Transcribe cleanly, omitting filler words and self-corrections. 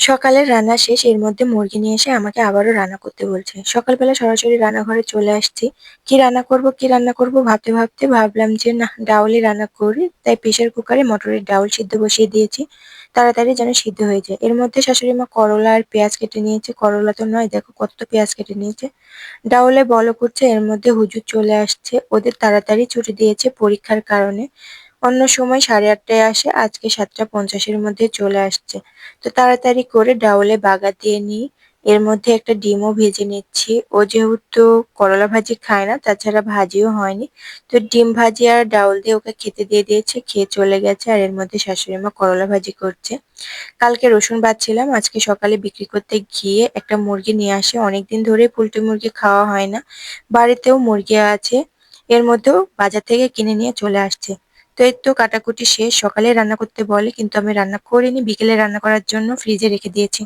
সকালের রান্না শেষ। এর মধ্যে মুরগি নিয়ে এসে আমাকে আবারও রান্না করতে বলছে। সকালবেলা সরাসরি রান্নাঘরে চলে আসছি। কি রান্না করব ভাবতে ভাবতে ভাবলাম যে না, ডাউলই রান্না করি। তাই প্রেসার কুকারে মটরের ডাউল সিদ্ধ বসিয়ে দিয়েছি। তাড়াতাড়ি যেন সিদ্ধ হয়ে যায়। এর মধ্যে শাশুড়ি মা করলা আর পেঁয়াজ কেটে নিয়েছে। করলা তো নয়, দেখো কত পেঁয়াজ কেটে নিয়েছে। ডাউলে বলক উঠছে, এর মধ্যে হুজুর চলে আসছে। ওদের তাড়াতাড়ি ছুটি দিয়েছে পরীক্ষার কারণে। অন্য সময় 8:30টায় আসে, আজকে 7:50-এর মধ্যে চলে আসছে। তো তাড়াতাড়ি করে ডাউলে বাগার দিয়ে নিই। এর মধ্যে একটা ডিমও ভেজে নিচ্ছি। ও যেহেতু করলা ভাজি খায় না, তাছাড়া ভাজিও হয়নি। তো ডিম ভাজি আর ডাউল দিয়ে ওকে খেতে দিয়ে দিয়েছে, খেয়ে চলে গেছে। আর এর মধ্যে শাশুড়ি মা করলা ভাজি করছে। কালকে রসুন বাছছিলাম, আজকে সকালে বিক্রি করতে গিয়ে একটা মুরগি নিয়ে আসে। অনেকদিন ধরে পোল্ট্রি মুরগি খাওয়া হয় না। বাড়িতেও মুরগি আছে, এর মধ্যেও বাজার থেকে কিনে নিয়ে চলে আসছে। তো এই তো কাটাকুটি শেষ। সকালে রান্না করতে বলে কিন্তু আমি রান্না করিনি, বিকেলে রান্না করার জন্য ফ্রিজে রেখে দিয়েছি।